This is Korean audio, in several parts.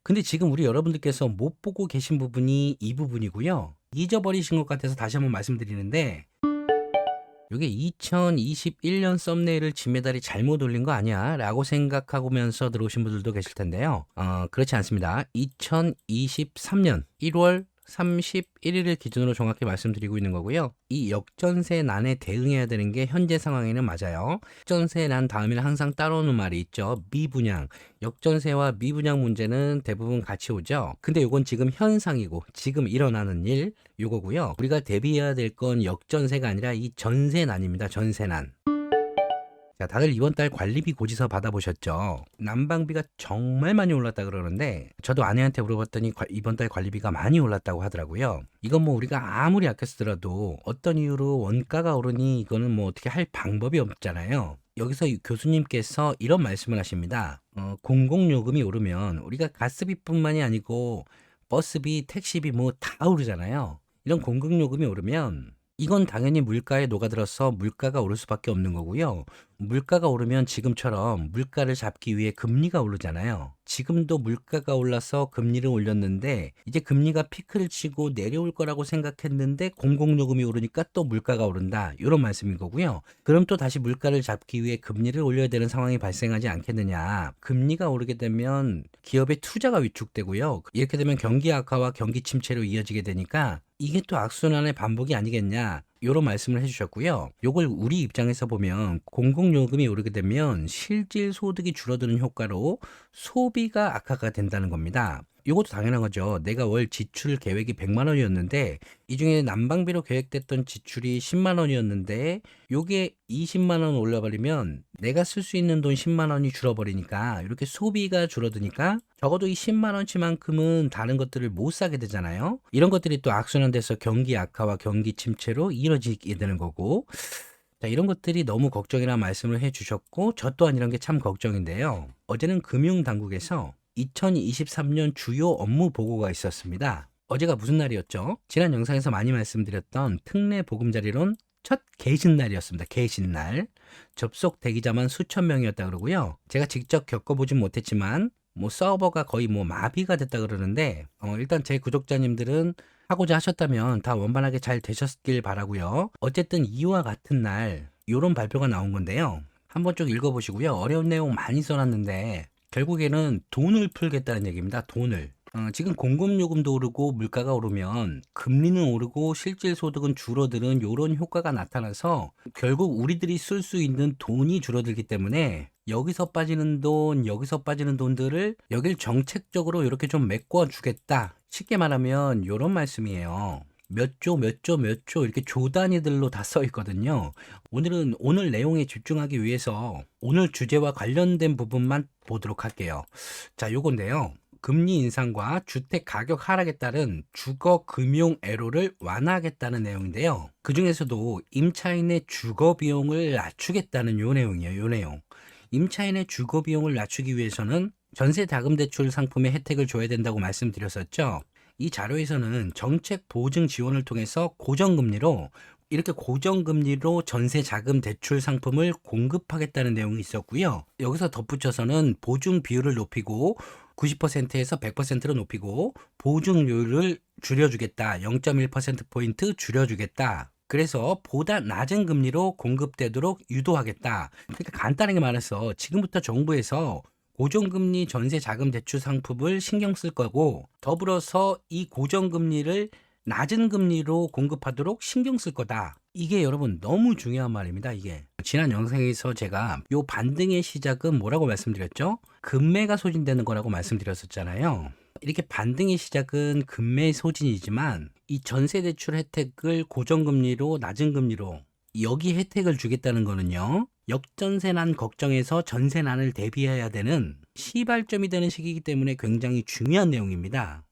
근데 지금 우리 여러분들께서 못 보고 계신 부분이 이 부분이고요. 잊어버리신 것 같아서 다시 한번 말씀드리는데 요게 2021년 썸네일을 진메달이 잘못 올린 거 아니야? 라고 생각하면서 들어오신 분들도 계실 텐데요. 그렇지 않습니다. 2023년 1월 31일을 기준으로 정확히 말씀드리고 있는 거고요. 이 역전세 난에 대응해야 되는 게 현재 상황에는 맞아요. 역전세 난 다음에는 항상 따라오는 말이 있죠. 미분양. 역전세와 미분양 문제는 대부분 같이 오죠. 근데 이건 지금 현상이고 지금 일어나는 일 요거고요. 우리가 대비해야 될 건 역전세가 아니라 이 전세난입니다. 전세난. 자, 다들 이번 달 관리비 고지서 받아보셨죠? 난방비가 정말 많이 올랐다 그러는데 저도 아내한테 물어봤더니 이번 달 관리비가 많이 올랐다고 하더라고요. 이건 뭐 우리가 아무리 아껴 쓰더라도 어떤 이유로 원가가 오르니 이거는 뭐 어떻게 할 방법이 없잖아요. 여기서 이 교수님께서 이런 말씀을 하십니다. 공공요금이 오르면 우리가 가스비뿐만이 아니고 버스비, 택시비 뭐 다 오르잖아요. 이런 공공요금이 오르면 이건 당연히 물가에 녹아들어서 물가가 오를 수밖에 없는 거고요. 물가가 오르면 지금처럼 물가를 잡기 위해 금리가 오르잖아요. 지금도 물가가 올라서 금리를 올렸는데 이제 금리가 피크를 치고 내려올 거라고 생각했는데 공공요금이 오르니까 또 물가가 오른다. 이런 말씀인 거고요. 그럼 또 다시 물가를 잡기 위해 금리를 올려야 되는 상황이 발생하지 않겠느냐. 금리가 오르게 되면 기업의 투자가 위축되고요. 이렇게 되면 경기 악화와 경기 침체로 이어지게 되니까 이게 또 악순환의 반복이 아니겠냐. 요런 말씀을 해주셨고요. 요걸 우리 입장에서 보면 공공요금이 오르게 되면 실질 소득이 줄어드는 효과로 소비가 악화가 된다는 겁니다. 요것도 당연한 거죠. 내가 월 지출 계획이 100만 원이었는데 이 중에 난방비로 계획됐던 지출이 10만 원이었는데 요게 20만 원 올려버리면 내가 쓸 수 있는 돈 10만 원이 줄어버리니까 이렇게 소비가 줄어드니까 적어도 이 10만 원치만큼은 다른 것들을 못 사게 되잖아요. 이런 것들이 또 악순환돼서 경기 악화와 경기 침체로 이어지게 되는 거고 자, 이런 것들이 너무 걱정이라는 말씀을 해주셨고 저 또한 이런 게 참 걱정인데요. 어제는 금융당국에서 2023년 주요 업무 보고가 있었습니다. 어제가 무슨 날이었죠? 지난 영상에서 많이 말씀드렸던 특례 보금자리론 첫 개신날이었습니다. 개신날. 접속 대기자만 수천 명이었다 그러고요. 제가 직접 겪어보진 못했지만 뭐 서버가 거의 뭐 마비가 됐다 그러는데 일단 제 구독자님들은 하고자 하셨다면 다 원만하게 잘 되셨길 바라고요. 어쨌든 이와 같은 날 이런 발표가 나온 건데요. 한번 쭉 읽어보시고요. 어려운 내용 많이 써놨는데 결국에는 돈을 풀겠다는 얘기입니다. 돈을. 지금 공급요금도 오르고 물가가 오르면 금리는 오르고 실질 소득은 줄어드는 이런 효과가 나타나서 결국 우리들이 쓸 수 있는 돈이 줄어들기 때문에 여기서 빠지는 돈, 여기서 빠지는 돈들을 여길 정책적으로 이렇게 좀 메꿔주겠다. 쉽게 말하면 이런 말씀이에요. 몇 조, 몇 조, 몇 조 이렇게 조 단위들로 다 써 있거든요. 오늘은 오늘 내용에 집중하기 위해서 오늘 주제와 관련된 부분만 보도록 할게요. 자, 요건데요. 금리 인상과 주택 가격 하락에 따른 주거 금융 애로를 완화하겠다는 내용인데요. 그 중에서도 임차인의 주거 비용을 낮추겠다는 요 내용이에요. 요 내용. 임차인의 주거 비용을 낮추기 위해서는 전세 자금 대출 상품의 혜택을 줘야 된다고 말씀드렸었죠. 이 자료에서는 정책 보증 지원을 통해서 고정금리로 이렇게 고정금리로 전세 자금 대출 상품을 공급하겠다는 내용이 있었고요. 여기서 덧붙여서는 보증 비율을 높이고 90%에서 100%로 높이고 보증료를 줄여주겠다. 0.1%포인트 줄여주겠다. 그래서 보다 낮은 금리로 공급되도록 유도하겠다. 그러니까 간단하게 말해서 지금부터 정부에서 고정금리 전세 자금 대출 상품을 신경 쓸 거고 더불어서 이 고정금리를 낮은 금리로 공급하도록 신경 쓸 거다. 이게 여러분 너무 중요한 말입니다. 이게 지난 영상에서 제가 요 반등의 시작은 뭐라고 말씀드렸죠? 금매가 소진되는 거라고 말씀드렸었잖아요. 이렇게 반등의 시작은 금매 소진이지만 이 전세 대출 혜택을 고정금리로 낮은 금리로 여기 혜택을 주겠다는 거는요. 역전세난 걱정에서 전세난을 대비해야 되는 시발점이 되는 시기이기 때문에 굉장히 중요한 내용입니다.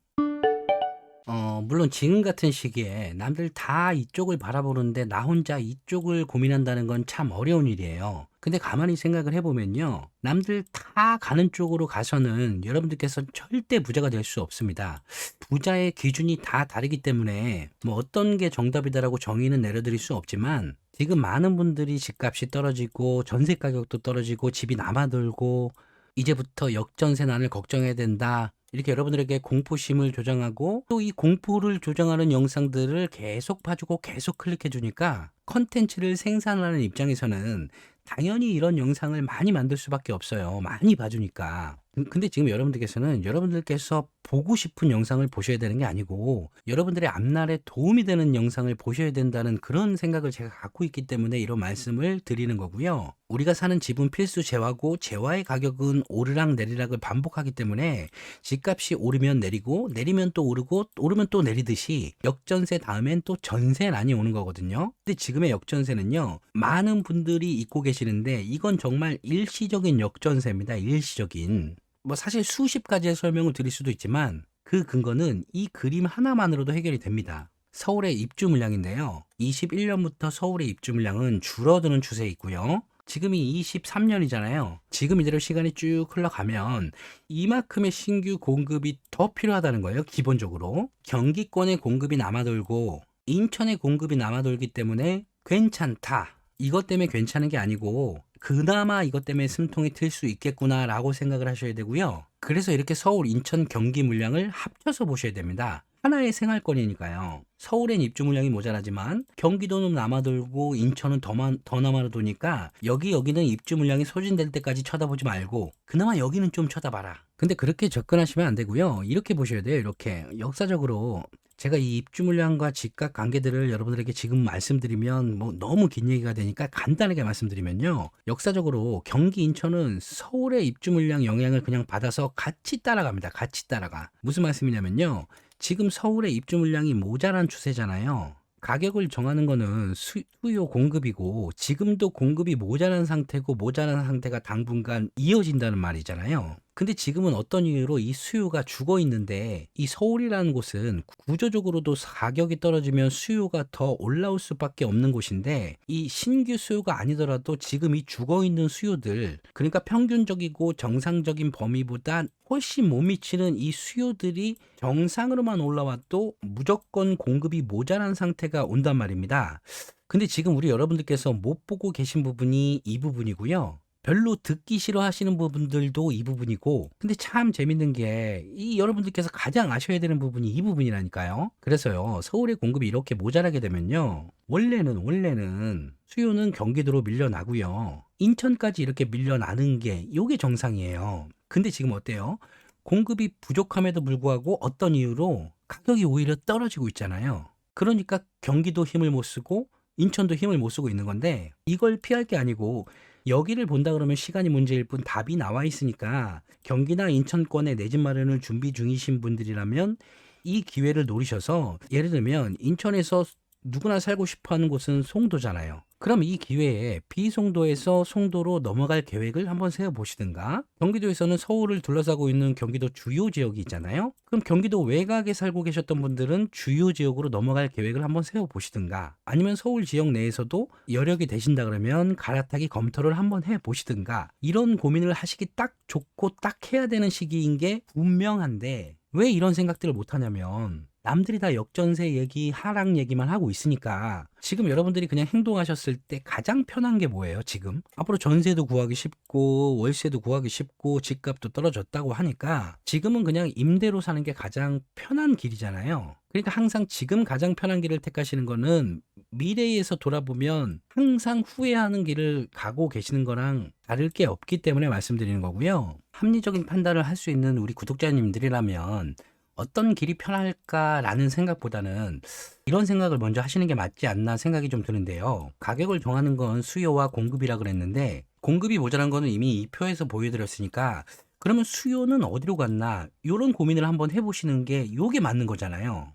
물론 지금 같은 시기에 남들 다 이쪽을 바라보는데 나 혼자 이쪽을 고민한다는 건 참 어려운 일이에요. 근데 가만히 생각을 해보면요. 남들 다 가는 쪽으로 가서는 여러분들께서 절대 부자가 될 수 없습니다. 부자의 기준이 다 다르기 때문에 뭐 어떤 게 정답이다라고 정의는 내려드릴 수 없지만 지금 많은 분들이 집값이 떨어지고 전세 가격도 떨어지고 집이 남아돌고 이제부터 역전세난을 걱정해야 된다. 이렇게 여러분들에게 공포심을 조장하고 또 이 공포를 조장하는 영상들을 계속 봐주고 계속 클릭해 주니까 컨텐츠를 생산하는 입장에서는 당연히 이런 영상을 많이 만들 수밖에 없어요. 많이 봐주니까. 근데 지금 여러분들께서 보고 싶은 영상을 보셔야 되는 게 아니고 여러분들의 앞날에 도움이 되는 영상을 보셔야 된다는 그런 생각을 제가 갖고 있기 때문에 이런 말씀을 드리는 거고요. 우리가 사는 집은 필수 재화고 재화의 가격은 오르락 내리락을 반복하기 때문에 집값이 오르면 내리고 내리면 또 오르고 오르면 또 내리듯이 역전세 다음엔 또 전세난이 오는 거거든요. 근데 지금의 역전세는요, 많은 분들이 잊고 계시는데 이건 정말 일시적인 역전세입니다. 일시적인. 뭐 사실 수십 가지의 설명을 드릴 수도 있지만 그 근거는 이 그림 하나만으로도 해결이 됩니다. 서울의 입주 물량인데요. 21년부터 서울의 입주 물량은 줄어드는 추세에 있고요. 지금이 23년이잖아요. 지금 이대로 시간이 쭉 흘러가면 이만큼의 신규 공급이 더 필요하다는 거예요. 기본적으로. 경기권의 공급이 남아돌고 인천의 공급이 남아돌기 때문에 괜찮다. 이것 때문에 괜찮은 게 아니고 그나마 이것 때문에 숨통이 트일 수 있겠구나라고 생각을 하셔야 되고요. 그래서 이렇게 서울, 인천, 경기 물량을 합쳐서 보셔야 됩니다. 하나의 생활권이니까요. 서울엔 입주 물량이 모자라지만 경기도는 남아돌고 인천은 더 남아도니까 여기는 입주 물량이 소진될 때까지 쳐다보지 말고 그나마 여기는 좀 쳐다봐라. 근데 그렇게 접근하시면 안 되고요. 이렇게 보셔야 돼요. 이렇게 역사적으로 제가 이 입주 물량과 집값 관계들을 여러분들에게 지금 말씀드리면 뭐 너무 긴 얘기가 되니까 간단하게 말씀드리면요. 역사적으로 경기 인천은 서울의 입주 물량 영향을 그냥 받아서 같이 따라갑니다. 같이 따라가. 무슨 말씀이냐면요. 지금 서울의 입주 물량이 모자란 추세잖아요. 가격을 정하는 거는 수요 공급이고 지금도 공급이 모자란 상태고 모자란 상태가 당분간 이어진다는 말이잖아요. 근데 지금은 어떤 이유로 이 수요가 죽어 있는데 이 서울이라는 곳은 구조적으로도 가격이 떨어지면 수요가 더 올라올 수밖에 없는 곳인데 이 신규 수요가 아니더라도 지금 이 죽어 있는 수요들, 그러니까 평균적이고 정상적인 범위보다 훨씬 못 미치는 이 수요들이 정상으로만 올라와도 무조건 공급이 모자란 상태가 온단 말입니다. 근데 지금 우리 여러분들께서 못 보고 계신 부분이 이 부분이고요. 별로 듣기 싫어하시는 부분들도 이 부분이고, 근데 참 재밌는 게 이 여러분들께서 가장 아셔야 되는 부분이 이 부분이라니까요. 그래서요, 서울의 공급이 이렇게 모자라게 되면요, 원래는 수요는 경기도로 밀려나고요, 인천까지 이렇게 밀려나는 게 이게 정상이에요. 근데 지금 어때요? 공급이 부족함에도 불구하고 어떤 이유로 가격이 오히려 떨어지고 있잖아요. 그러니까 경기도 힘을 못 쓰고 인천도 힘을 못 쓰고 있는 건데, 이걸 피할 게 아니고 여기를 본다 그러면 시간이 문제일 뿐 답이 나와 있으니까 경기나 인천권에 내 집 마련을 준비 중이신 분들이라면 이 기회를 노리셔서, 예를 들면 인천에서 누구나 살고 싶어 하는 곳은 송도잖아요. 그럼 이 기회에 비송도에서 송도로 넘어갈 계획을 한번 세워보시든가, 경기도에서는 서울을 둘러싸고 있는 경기도 주요 지역이 있잖아요. 그럼 경기도 외곽에 살고 계셨던 분들은 주요 지역으로 넘어갈 계획을 한번 세워보시든가, 아니면 서울 지역 내에서도 여력이 되신다 그러면 갈아타기 검토를 한번 해보시든가, 이런 고민을 하시기 딱 좋고 딱 해야 되는 시기인 게 분명한데 왜 이런 생각들을 못하냐면 남들이 다 역전세 얘기, 하락 얘기만 하고 있으니까. 지금 여러분들이 그냥 행동하셨을 때 가장 편한 게 뭐예요, 지금? 앞으로 전세도 구하기 쉽고, 월세도 구하기 쉽고, 집값도 떨어졌다고 하니까 지금은 그냥 임대로 사는 게 가장 편한 길이잖아요. 그러니까 항상 지금 가장 편한 길을 택하시는 거는 미래에서 돌아보면 항상 후회하는 길을 가고 계시는 거랑 다를 게 없기 때문에 말씀드리는 거고요. 합리적인 판단을 할 수 있는 우리 구독자님들이라면 어떤 길이 편할까라는 생각보다는 이런 생각을 먼저 하시는 게 맞지 않나 생각이 좀 드는데요. 가격을 정하는 건 수요와 공급이라 그랬는데 공급이 모자란 거는 이미 이 표에서 보여드렸으니까 그러면 수요는 어디로 갔나, 이런 고민을 한번 해보시는 게 요게 맞는 거잖아요.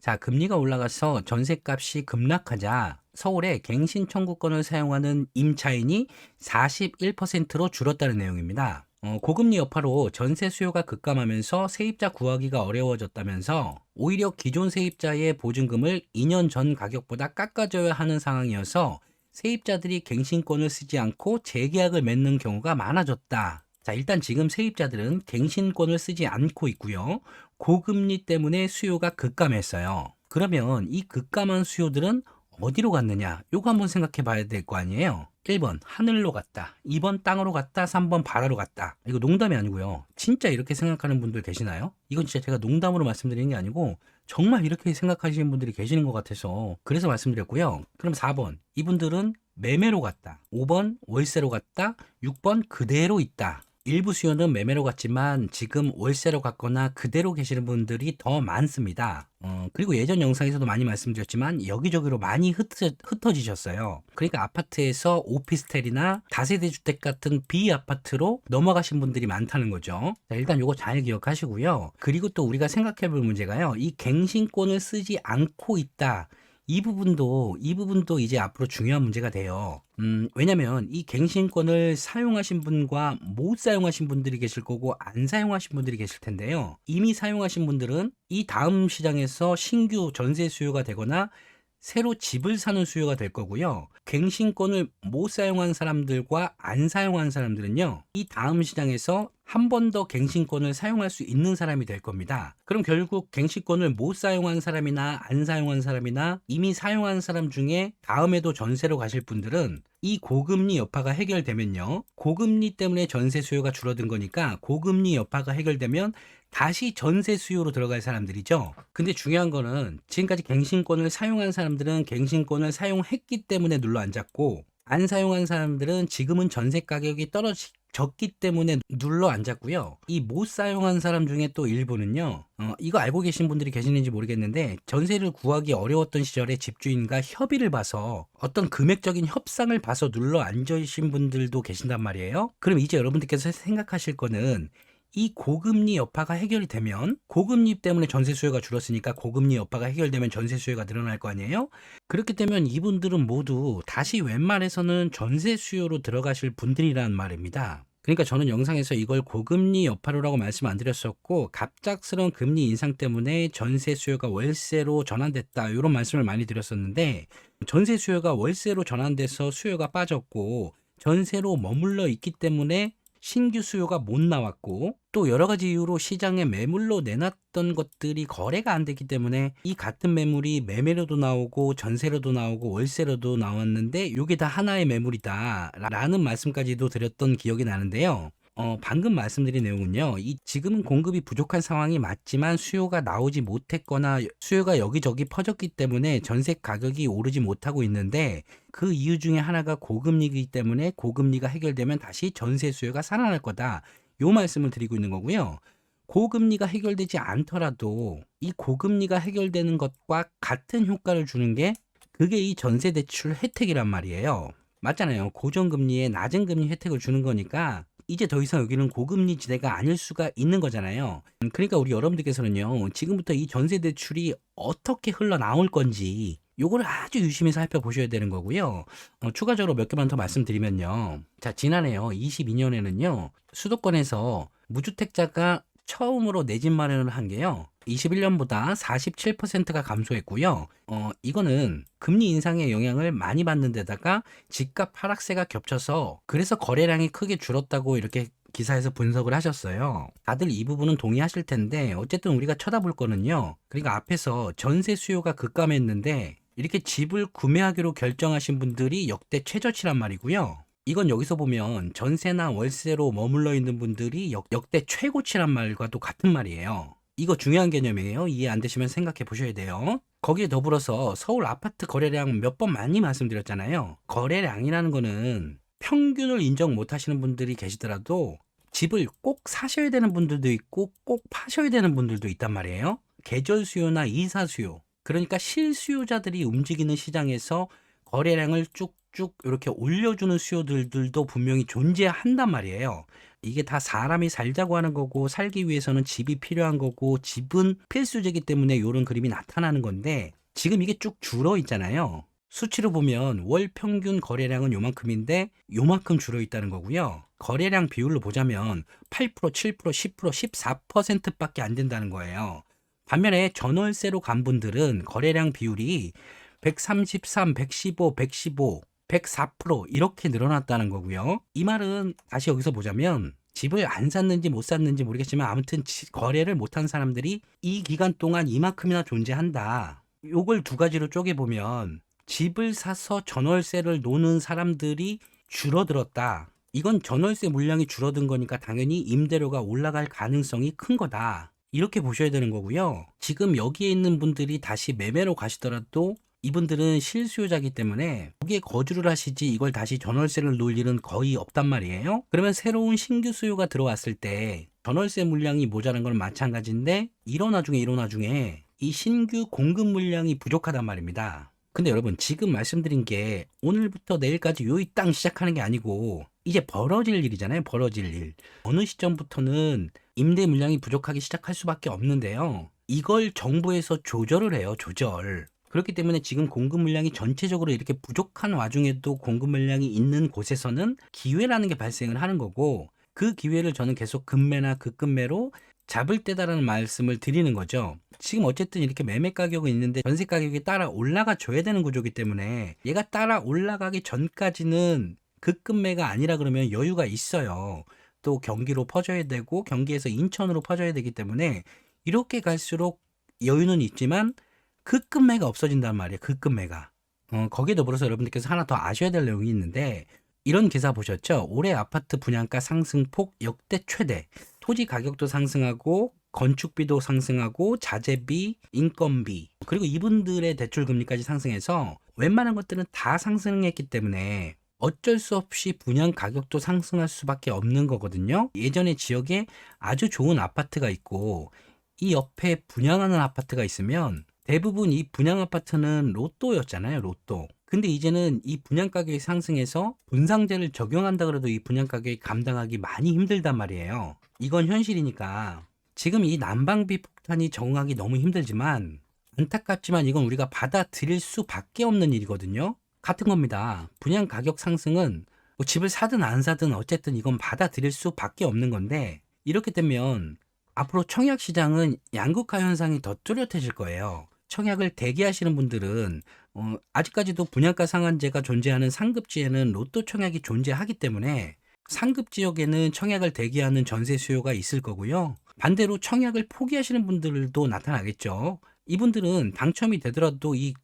자, 금리가 올라가서 전셋값이 급락하자 서울에 갱신 청구권을 사용하는 임차인이 41%로 줄었다는 내용입니다. 고금리 여파로 전세 수요가 급감하면서 세입자 구하기가 어려워졌다면서 오히려 기존 세입자의 보증금을 2년 전 가격보다 깎아줘야 하는 상황이어서 세입자들이 갱신권을 쓰지 않고 재계약을 맺는 경우가 많아졌다. 자, 일단 지금 세입자들은 갱신권을 쓰지 않고 있고요. 고금리 때문에 수요가 급감했어요. 그러면 이 급감한 수요들은 어디로 갔느냐? 요거 한번 생각해 봐야 될 거 아니에요? 1번 하늘로 갔다, 2번 땅으로 갔다, 3번 바다로 갔다. 이거 농담이 아니고요. 진짜 이렇게 생각하는 분들 계시나요? 이건 진짜 제가 농담으로 말씀드리는 게 아니고 정말 이렇게 생각하시는 분들이 계시는 것 같아서 그래서 말씀드렸고요. 그럼 4번 이분들은 매매로 갔다, 5번 월세로 갔다, 6번 그대로 있다. 일부 수요는 매매로 갔지만 지금 월세로 갔거나 그대로 계시는 분들이 더 많습니다. 그리고 예전 영상에서도 많이 말씀드렸지만 여기저기로 많이 흩어지셨어요. 그러니까 아파트에서 오피스텔이나 다세대 주택 같은 비아파트로 넘어가신 분들이 많다는 거죠. 자, 일단 요거 잘 기억하시고요. 그리고 또 우리가 생각해 볼 문제가요. 이 갱신권을 쓰지 않고 있다. 이 부분도 이제 앞으로 중요한 문제가 돼요. 왜냐면 이 갱신권을 사용하신 분과 못 사용하신 분들이 계실 거고 안 사용하신 분들이 계실 텐데요. 이미 사용하신 분들은 이 다음 시장에서 신규 전세 수요가 되거나 새로 집을 사는 수요가 될 거고요. 갱신권을 못 사용한 사람들과 안 사용한 사람들은요, 이 다음 시장에서 한 번 더 갱신권을 사용할 수 있는 사람이 될 겁니다. 그럼 결국 갱신권을 못 사용한 사람이나 안 사용한 사람이나 이미 사용한 사람 중에 다음에도 전세로 가실 분들은 이 고금리 여파가 해결되면요, 고금리 때문에 전세 수요가 줄어든 거니까 고금리 여파가 해결되면 다시 전세 수요로 들어갈 사람들이죠. 근데 중요한 거는 지금까지 갱신권을 사용한 사람들은 갱신권을 사용했기 때문에 눌러 앉았고, 안 사용한 사람들은 지금은 전세 가격이 떨어졌기 때문에 눌러 앉았고요. 이 못 사용한 사람 중에 또 일부는요, 이거 알고 계신 분들이 계시는지 모르겠는데 전세를 구하기 어려웠던 시절에 집주인과 협의를 봐서 어떤 금액적인 협상을 봐서 눌러 앉으신 분들도 계신단 말이에요. 그럼 이제 여러분들께서 생각하실 거는 이 고금리 여파가 해결이 되면, 고금리 때문에 전세 수요가 줄었으니까 고금리 여파가 해결되면 전세 수요가 늘어날 거 아니에요? 그렇게 되면 이분들은 모두 다시 웬만해서는 전세 수요로 들어가실 분들이란 말입니다. 그러니까 저는 영상에서 이걸 고금리 여파로라고 말씀 안 드렸었고, 갑작스러운 금리 인상 때문에 전세 수요가 월세로 전환됐다, 이런 말씀을 많이 드렸었는데, 전세 수요가 월세로 전환돼서 수요가 빠졌고 전세로 머물러 있기 때문에 신규 수요가 못 나왔고, 또 여러 가지 이유로 시장에 매물로 내놨던 것들이 거래가 안 되기 때문에 이 같은 매물이 매매로도 나오고 전세로도 나오고 월세로도 나왔는데 이게 다 하나의 매물이다 라는 말씀까지도 드렸던 기억이 나는데요. 방금 말씀드린 내용은요, 이 지금은 공급이 부족한 상황이 맞지만 수요가 나오지 못했거나 수요가 여기저기 퍼졌기 때문에 전세 가격이 오르지 못하고 있는데, 그 이유 중에 하나가 고금리이기 때문에 고금리가 해결되면 다시 전세 수요가 살아날 거다, 요 말씀을 드리고 있는 거고요. 고금리가 해결되지 않더라도 이 고금리가 해결되는 것과 같은 효과를 주는 게 그게 이 전세 대출 혜택이란 말이에요. 맞잖아요. 고정금리에 낮은 금리 혜택을 주는 거니까 이제 더 이상 여기는 고금리 지대가 아닐 수가 있는 거잖아요. 그러니까 우리 여러분들께서는요, 지금부터 이 전세 대출이 어떻게 흘러나올 건지 요거를 아주 유심히 살펴보셔야 되는 거고요. 추가적으로 몇 개만 더 말씀드리면요. 자, 지난해요, 22년에는요, 수도권에서 무주택자가 처음으로 내 집 마련을 한 게요, 21년보다 47%가 감소했고요. 이거는 금리 인상의 영향을 많이 받는 데다가 집값 하락세가 겹쳐서 그래서 거래량이 크게 줄었다고 이렇게 기사에서 분석을 하셨어요. 다들 이 부분은 동의하실 텐데 어쨌든 우리가 쳐다볼 거는요, 그러니까 앞에서 전세 수요가 급감했는데 이렇게 집을 구매하기로 결정하신 분들이 역대 최저치란 말이고요. 이건 여기서 보면 전세나 월세로 머물러 있는 분들이 역대 최고치란 말과도 같은 말이에요. 이거 중요한 개념이에요. 이해 안 되시면 생각해 보셔야 돼요. 거기에 더불어서 서울 아파트 거래량 몇 번 많이 말씀드렸잖아요. 거래량이라는 거는 평균을 인정 못 하시는 분들이 계시더라도 집을 꼭 사셔야 되는 분들도 있고 꼭 파셔야 되는 분들도 있단 말이에요. 계절 수요나 이사 수요, 그러니까 실수요자들이 움직이는 시장에서 거래량을 쭉쭉 이렇게 올려주는 수요들도 분명히 존재한단 말이에요. 이게 다 사람이 살자고 하는 거고 살기 위해서는 집이 필요한 거고 집은 필수제이기 때문에 이런 그림이 나타나는 건데, 지금 이게 쭉 줄어 있잖아요. 수치로 보면 월 평균 거래량은 요만큼인데 요만큼 줄어 있다는 거고요. 거래량 비율로 보자면 8%, 7%, 10%, 14%밖에 안 된다는 거예요. 반면에 전월세로 간 분들은 거래량 비율이 133, 115, 115, 104% 이렇게 늘어났다는 거고요. 이 말은 다시 여기서 보자면 집을 안 샀는지 못 샀는지 모르겠지만 아무튼 거래를 못한 사람들이 이 기간 동안 이만큼이나 존재한다. 요걸 두 가지로 쪼개보면 집을 사서 전월세를 노는 사람들이 줄어들었다. 이건 전월세 물량이 줄어든 거니까 당연히 임대료가 올라갈 가능성이 큰 거다. 이렇게 보셔야 되는 거고요. 지금 여기에 있는 분들이 다시 매매로 가시더라도 이분들은 실수요자이기 때문에 여기에 거주를 하시지 이걸 다시 전월세를 놓을 일은 거의 없단 말이에요. 그러면 새로운 신규 수요가 들어왔을 때 전월세 물량이 모자란 건 마찬가지인데 이런 와중에 이 신규 공급 물량이 부족하단 말입니다. 근데 여러분 지금 말씀드린 게 오늘부터 내일까지 요이 땅 시작하는 게 아니고 이제 벌어질 일이잖아요. 벌어질 일. 어느 시점부터는 임대 물량이 부족하기 시작할 수밖에 없는데요. 이걸 정부에서 조절을 해요. 조절. 그렇기 때문에 지금 공급 물량이 전체적으로 이렇게 부족한 와중에도 공급 물량이 있는 곳에서는 기회라는 게 발생을 하는 거고 그 기회를 저는 계속 급매나 급급매로 잡을 때다라는 말씀을 드리는 거죠. 지금 어쨌든 이렇게 매매 가격은 있는데 전세 가격이 따라 올라가 줘야 되는 구조이기 때문에 얘가 따라 올라가기 전까지는 급급매가 아니라 그러면 여유가 있어요. 또 경기로 퍼져야 되고 경기에서 인천으로 퍼져야 되기 때문에 이렇게 갈수록 여유는 있지만 급급매가 없어진단 말이에요. 급급매가. 거기에 더불어서 여러분들께서 하나 더 아셔야 될 내용이 있는데 이런 기사 보셨죠? 올해 아파트 분양가 상승폭 역대 최대. 토지 가격도 상승하고 건축비도 상승하고 자재비, 인건비 그리고 이분들의 대출 금리까지 상승해서 웬만한 것들은 다 상승했기 때문에 어쩔 수 없이 분양 가격도 상승할 수밖에 없는 거거든요. 예전에 지역에 아주 좋은 아파트가 있고 이 옆에 분양하는 아파트가 있으면 대부분 이 분양 아파트는 로또였잖아요. 로또. 근데 이제는 이 분양 가격이 상승해서 분상제를 적용한다 그래도 이 분양 가격이 감당하기 많이 힘들단 말이에요. 이건 현실이니까 지금 이 난방비 폭탄이 적응하기 너무 힘들지만 안타깝지만 이건 우리가 받아들일 수밖에 없는 일이거든요. 같은 겁니다. 분양 가격 상승은 뭐 집을 사든 안 사든 어쨌든 이건 받아들일 수밖에 없는 건데 이렇게 되면 앞으로 청약 시장은 양극화 현상이 더 뚜렷해질 거예요. 청약을 대기하시는 분들은 아직까지도 분양가 상한제가 존재하는 상급지에는 로또 청약이 존재하기 때문에 상급 지역에는 청약을 대기하는 전세 수요가 있을 거고요. 반대로 청약을 포기하시는 분들도 나타나겠죠. 이분들은 당첨이 되더라도 이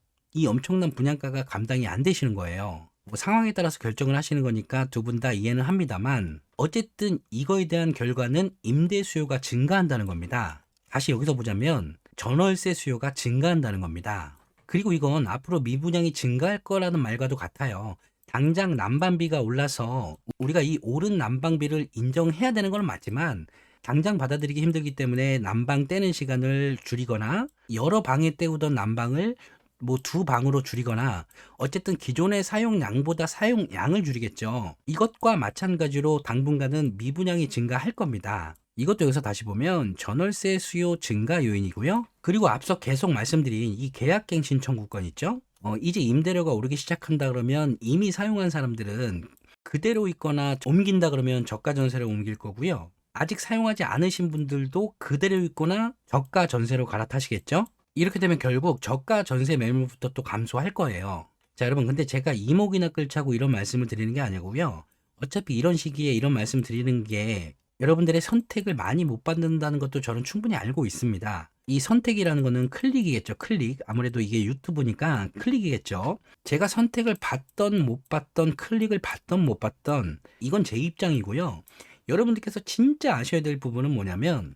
엄청난 분양가가 감당이 안 되시는 거예요. 뭐 상황에 따라서 결정을 하시는 거니까 두 분 다 이해는 합니다만 어쨌든 이거에 대한 결과는 임대 수요가 증가한다는 겁니다. 다시 여기서 보자면 전월세 수요가 증가한다는 겁니다. 그리고 이건 앞으로 미분양이 증가할 거라는 말과도 같아요. 당장 난방비가 올라서 우리가 이 오른 난방비를 인정해야 되는 건 맞지만 당장 받아들이기 힘들기 때문에 난방 떼는 시간을 줄이거나 여러 방에 때우던 난방을 뭐 두 방으로 줄이거나 어쨌든 기존의 사용량보다 사용량을 줄이겠죠. 이것과 마찬가지로 당분간은 미분양이 증가할 겁니다. 이것도 여기서 다시 보면 전월세 수요 증가 요인이고요. 그리고 앞서 계속 말씀드린 이 계약갱신 청구권 있죠. 이제 임대료가 오르기 시작한다 그러면 이미 사용한 사람들은 그대로 있거나 옮긴다 그러면 저가 전세로 옮길 거고요. 아직 사용하지 않으신 분들도 그대로 있거나 저가 전세로 갈아타시겠죠. 이렇게 되면 결국 저가 전세 매물부터 또 감소할 거예요. 자, 여러분 근데 제가 이목이나 끌자고 이런 말씀을 드리는 게 아니고요. 어차피 이런 시기에 이런 말씀 드리는 게 여러분들의 선택을 많이 못 받는다는 것도 저는 충분히 알고 있습니다. 이 선택이라는 거는 클릭이겠죠. 클릭. 아무래도 이게 유튜브니까 클릭이겠죠. 제가 선택을 받던 못 받던 클릭을 받던 못 받던 이건 제 입장이고요. 여러분들께서 진짜 아셔야 될 부분은 뭐냐면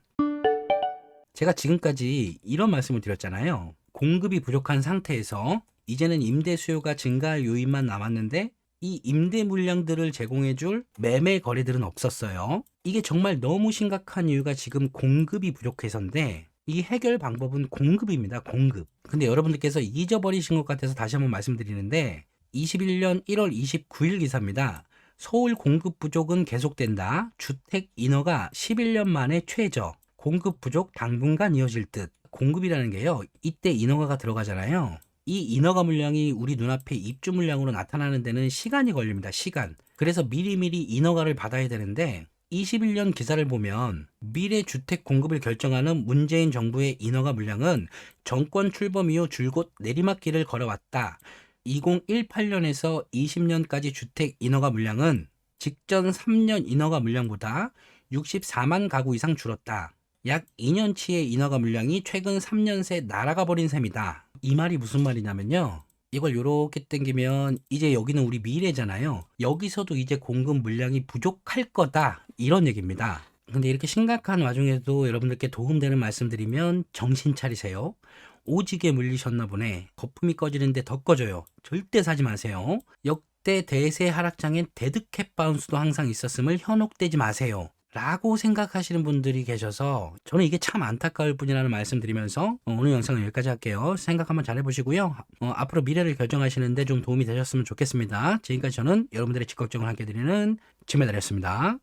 제가 지금까지 이런 말씀을 드렸잖아요. 공급이 부족한 상태에서 이제는 임대 수요가 증가할 요인만 남았는데 이 임대 물량들을 제공해줄 매매 거래들은 없었어요. 이게 정말 너무 심각한 이유가 지금 공급이 부족해서인데 이 해결 방법은 공급입니다. 공급. 근데 여러분들께서 잊어버리신 것 같아서 다시 한번 말씀드리는데 21년 1월 29일 기사입니다. 서울 공급 부족은 계속된다. 주택 인허가 11년 만에 최저. 공급 부족 당분간 이어질 듯. 공급이라는 게요. 이때 인허가가 들어가잖아요. 이 인허가 물량이 우리 눈앞에 입주 물량으로 나타나는 데는 시간이 걸립니다. 시간. 그래서 미리미리 인허가를 받아야 되는데 21년 기사를 보면 미래 주택 공급을 결정하는 문재인 정부의 인허가 물량은 정권 출범 이후 줄곧 내리막길을 걸어왔다. 2018년에서 20년까지 주택 인허가 물량은 직전 3년 인허가 물량보다 64만 가구 이상 줄었다. 약 2년치의 인허가 물량이 최근 3년 새 날아가 버린 셈이다. 이 말이 무슨 말이냐면요. 이걸 요렇게 당기면 이제 여기는 우리 미래잖아요. 여기서도 이제 공급 물량이 부족할 거다. 이런 얘기입니다. 근데 이렇게 심각한 와중에도 여러분들께 도움되는 말씀드리면 정신 차리세요. 오지게 물리셨나 보네. 거품이 꺼지는데 더 꺼져요. 절대 사지 마세요. 역대 대세 하락장엔 데드캣 바운스도 항상 있었음을 현혹되지 마세요. 라고 생각하시는 분들이 계셔서 저는 이게 참 안타까울 뿐이라는 말씀드리면서 오늘 영상은 여기까지 할게요. 생각 한번 잘 해보시고요. 앞으로 미래를 결정하시는데 좀 도움이 되셨으면 좋겠습니다. 지금까지 저는 여러분들의 직걱정을 함께 드리는 지메달이었습니다.